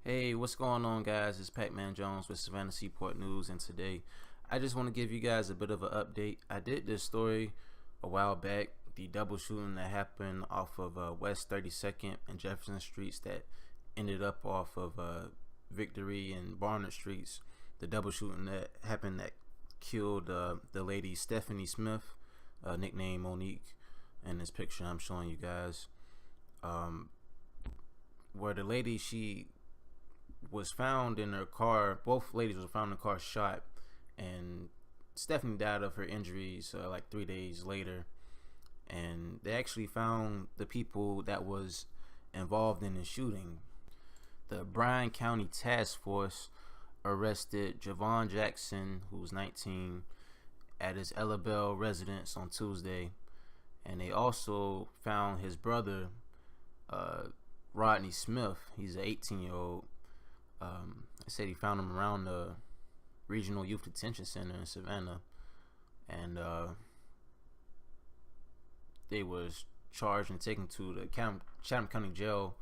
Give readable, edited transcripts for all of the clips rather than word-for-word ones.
Hey, what's going on, guys? It's Pac-Man Jones with Savannah Seaport News, and today I just want to give you guys a bit of an update. I did this story a while back, the double shooting that happened off of West 32nd and Jefferson Streets that ended up off of Victory and Barnard Streets. The double shooting that happened that killed the lady Stephanie Smith, nicknamed Monique, in this picture I'm showing you guys. Where the lady, she was found in her car. Both ladies were found in the car shot, and Stephanie died of her injuries like 3 days later. And they actually found the people that was involved in the shooting. The Bryan County Task Force arrested Javon Jackson, who was 19, at his Ella Bell residence on Tuesday, and they also found his brother, Rodney Smit. He's an 18-year-old. I said he found him around the Regional Youth Detention Center in Savannah, and they was charged and taken to the Chatham County Jail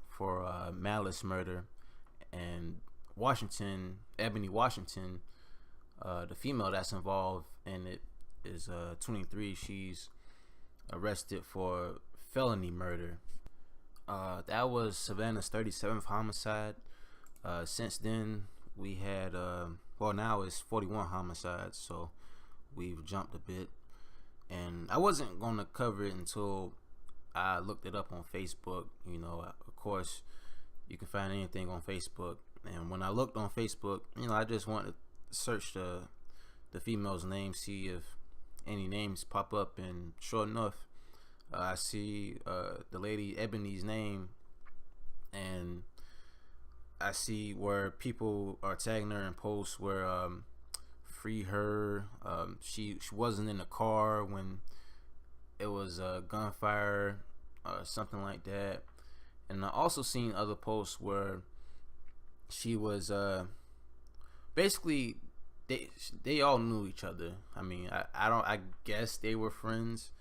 for malice murder. And Washington, Eboni Washington, the female that's involved in it, is 23. She's arrested for felony murder. That was Savannah's 37th homicide. Since then, we had, well, now it's 41 homicides, so we've jumped a bit. And I wasn't going to cover it until I looked it up on Facebook. You know, of course, you can find anything on Facebook. And when I looked on Facebook, you know, I just wanted to search the female's name, see if any names pop up. And sure enough, I see the lady Ebony's name, and I see where people are tagging her in posts where free her. She wasn't in the car when it was gunfire or something like that. And I also seen other posts where she was basically they all knew each other. I mean, I guess they were friends.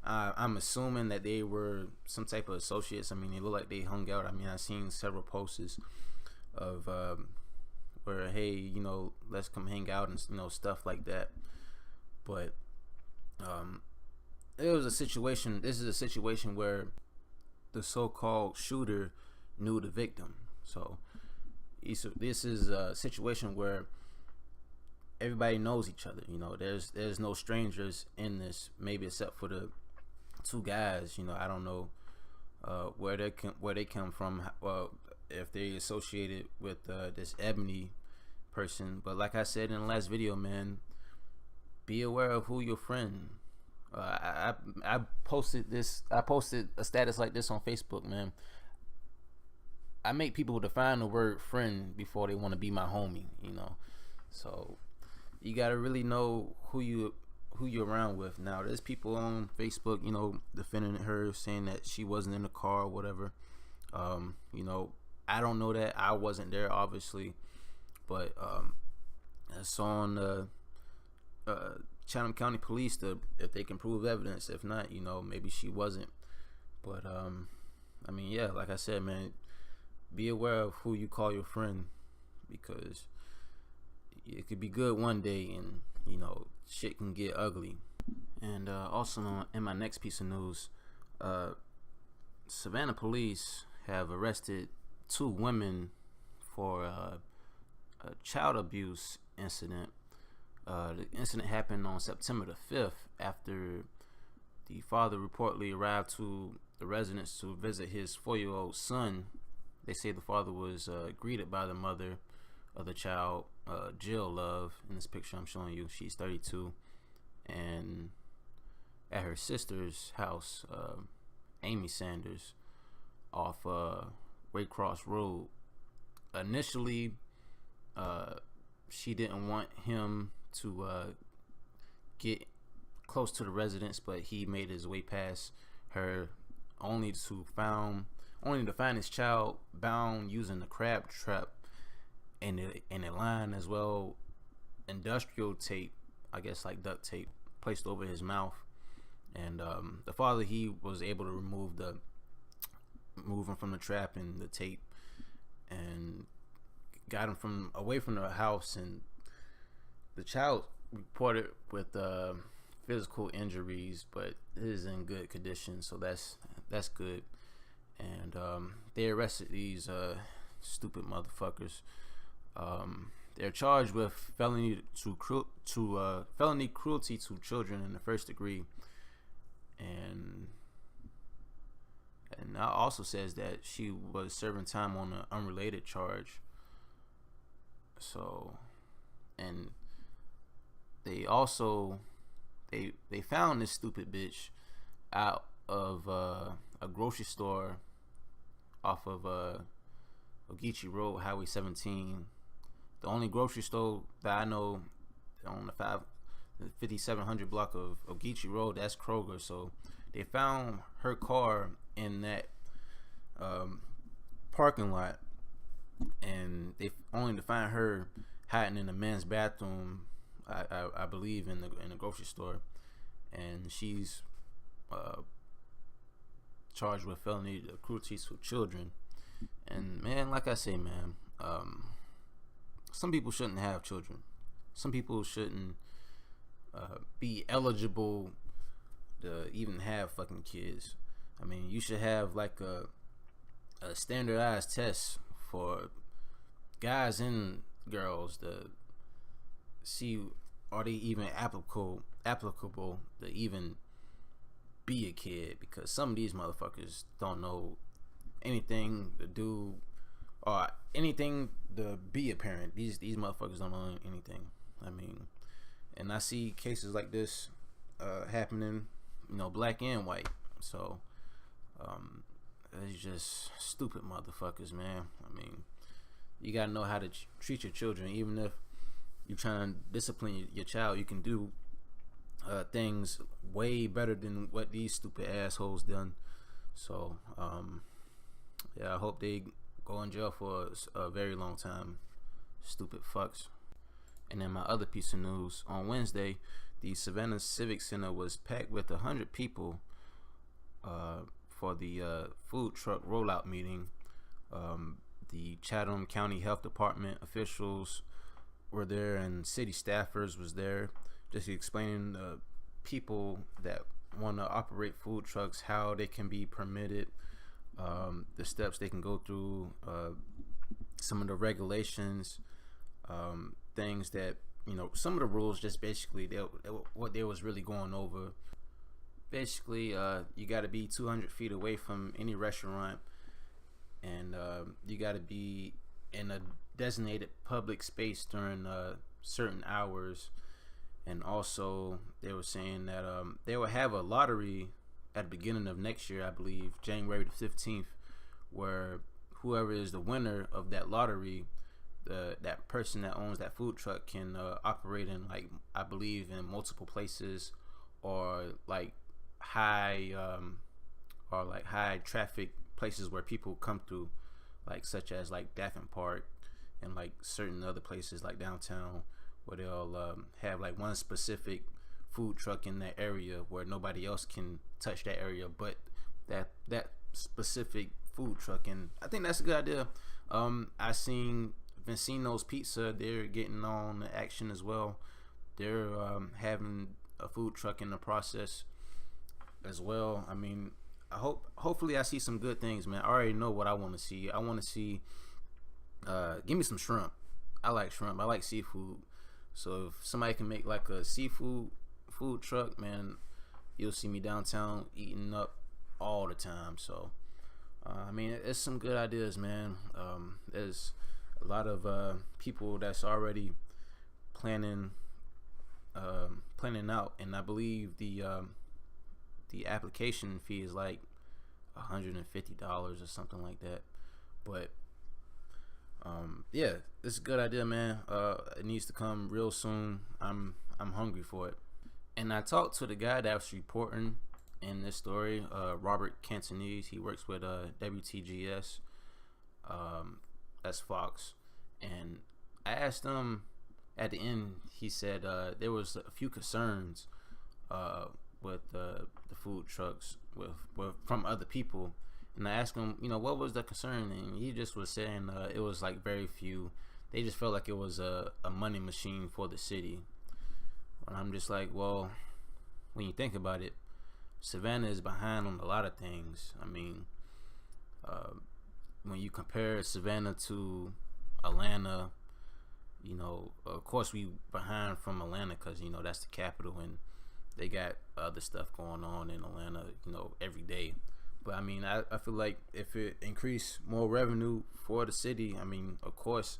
I'm assuming that they were some type of associates. I mean, they look like they hung out. I mean, I've seen several posts of where, hey, you know, let's come hang out and, you know, stuff like that. But it was a situation. This is a situation where the so-called shooter knew the victim. So this is a situation where everybody knows each other. You know, there's no strangers in this, maybe except for the two guys. You know, I don't know where they come from. Well, if they associated with this Ebony person. But like I said in the last video, man, be aware of who your friend. I posted this. I posted a status like this on Facebook, man. I make people define the word friend before they want to be my homie, you know. So you gotta really know who you're around with. Now, there's people on Facebook, you know, defending her, saying that she wasn't in the car or whatever. You know, I don't know that. I wasn't there, obviously, but it's on the Chatham County Police if they can prove evidence. If not, you know, maybe she wasn't. But I mean, yeah, like I said, man, be aware of who you call your friend, because it could be good one day and, you know, shit can get ugly. And also in my next piece of news, Savannah police have arrested 2 women for a child abuse incident. The incident happened on September the 5th after the father reportedly arrived to the residence to visit his 4-year-old son. They say the father was greeted by the mother of the child, Jill Love. In this picture I'm showing you, she's 32, and at her sister's house, Amy Sanders, off Waycross Road. Initially, she didn't want him to get close to the residence, but he made his way past her, only to find his child bound using the crab trap and a line, as well, industrial tape, I guess like duct tape, placed over his mouth. And the father, he was able to remove him from the trap and the tape, and got him from away from the house, and the child reported with physical injuries, but it is in good condition, so that's good. And they arrested these stupid motherfuckers. They're charged with felony cruelty to children in the first degree, and it also says that she was serving time on an unrelated charge. So, and they also they found this stupid bitch out of a grocery store off of Ogeechee Road, Highway 17. The only grocery store that I know on the 5700 block of Ogeechee Road, that's Kroger. So they found her car in that parking lot, and they only to find her hiding in the men's bathroom, I believe, in the grocery store, and she's charged with felony cruelty to children. And man, like I say, man, some people shouldn't have children. Some people shouldn't be eligible to even have fucking kids. I mean, you should have like a standardized test for guys and girls to see, are they even applicable to even be a kid, because some of these motherfuckers don't know anything to do or anything to be a parent. These motherfuckers don't know anything. I mean, and I see cases like this happening, black and white. So it's just stupid motherfuckers, man. I mean, you gotta know how to treat your children. Even if you're trying to discipline your child, you can do things way better than what these stupid assholes done. So yeah, I hope they go in jail for a very long time. Stupid fucks. And then my other piece of news: on Wednesday, the Savannah Civic Center was packed with 100 people for the food truck rollout meeting. The Chatham County Health Department officials were there, and city staffers was there, just explaining to people that want to operate food trucks how they can be permitted, the steps they can go through, some of the regulations, things that, some of the rules, just basically what they was really going over. Basically, you got to be 200 feet away from any restaurant, and you got to be in a designated public space during certain hours. And also, they were saying that they will have a lottery at the beginning of next year, I believe, January the 15th, where whoever is the winner of that lottery, that person that owns that food truck can operate in, like, I believe, in multiple places, or like high traffic places where people come through, like such as like Daffin Park and like certain other places like downtown, where they'll have like one specific food truck in that area where nobody else can touch that area but that specific food truck. And I think that's a good idea. Vecino's Pizza, they're getting on the action as well. They're having a food truck in the process as well. I mean, hopefully I see some good things, man. I already know what I want to see. I want to see give me some shrimp. I like shrimp. I like seafood. So if somebody can make like a seafood food truck, man, you'll see me downtown eating up all the time. So I mean, it's some good ideas, man. There's a lot of people that's already planning out, and I believe the application fee is like $150 or something like that. But yeah, it's a good idea, man. It needs to come real soon. I'm hungry for it. And I talked to the guy that was reporting in this story, Robert Cantonese. He works with WTGS. That's Fox. And I asked him at the end. He said there was a few concerns with the food trucks with from other people. And I asked him, what was the concern? And he just was saying it was like very few they just felt like it was a money machine for the city. And I'm just like, well, when you think about it, Savannah is behind on a lot of things. I mean, when you compare Savannah to Atlanta, you know, of course we behind from Atlanta because, you know, that's the capital and they got other stuff going on in Atlanta, you know, every day. But I mean, I feel like if it increase more revenue for the city, I mean, of course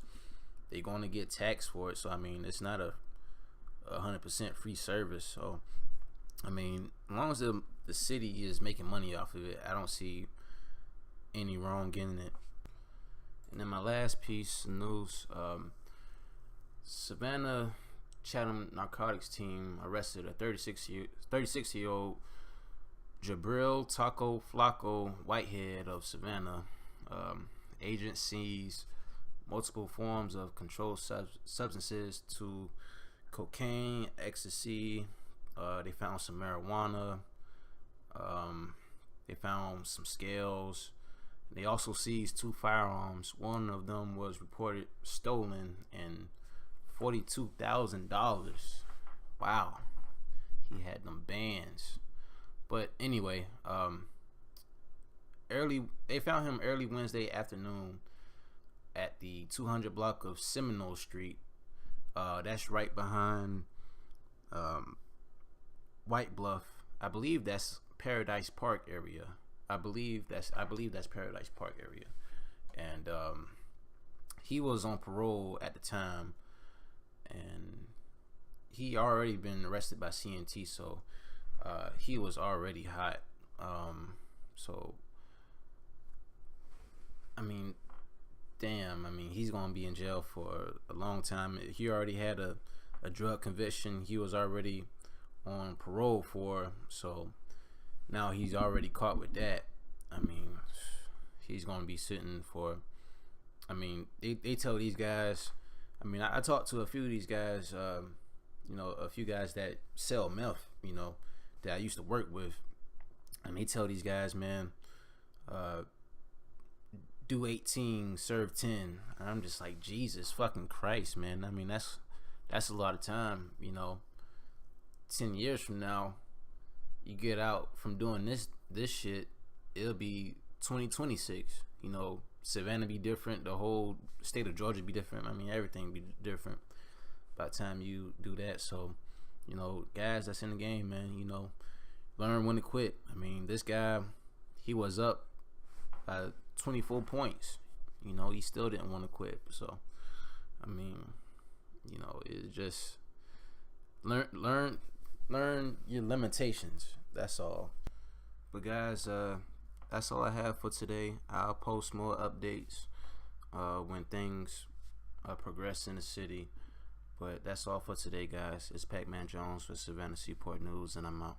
they're going to get taxed for it. So I mean, it's not a 100% free service. So I mean, as long as the city is making money off of it, I don't see any wrong in it. And then my last piece of news, Savannah Chatham narcotics team arrested a 36-year-old Jabril Taco Flacco Whitehead of Savannah. Agent seized multiple forms of controlled substances to cocaine, ecstasy. They found some marijuana. They found some scales. They also seized 2 firearms. One of them was reported stolen and $42,000. Wow, he had them bands. But anyway, they found him early Wednesday afternoon at the 200 block of Seminole Street. That's right behind White Bluff. I believe that's Paradise Park area. I believe that's Paradise Park area. And he was on parole at the time, and he already been arrested by CNT, so he was already hot. So I mean, damn, I mean, he's gonna be in jail for a long time. He already had a drug conviction he was already on parole for, so now he's already caught with that. I mean, he's gonna be sitting for, I mean, they tell these guys, I mean, I talked to a few of these guys, you know, a few guys that sell meth, you know, that I used to work with, and they tell these guys, man, do 18, serve 10. And I'm just like, Jesus fucking Christ, man. I mean, that's a lot of time, you know. 10 years from now, you get out from doing this shit, it'll be 2026. You know, Savannah be different, the whole state of Georgia be different. I mean, everything be different by the time you do that. So, you know, guys that's in the game, man, you know, learn when to quit. I mean, this guy, he was up by 24 points. You know, he still didn't want to quit. So, I mean, you know, it's just learn your limitations. That's all. But guys, that's all I have for today. I'll post more updates when things progress in the city. But that's all for today, guys. It's Pac-Man Jones with Savannah Seaport News, and I'm out.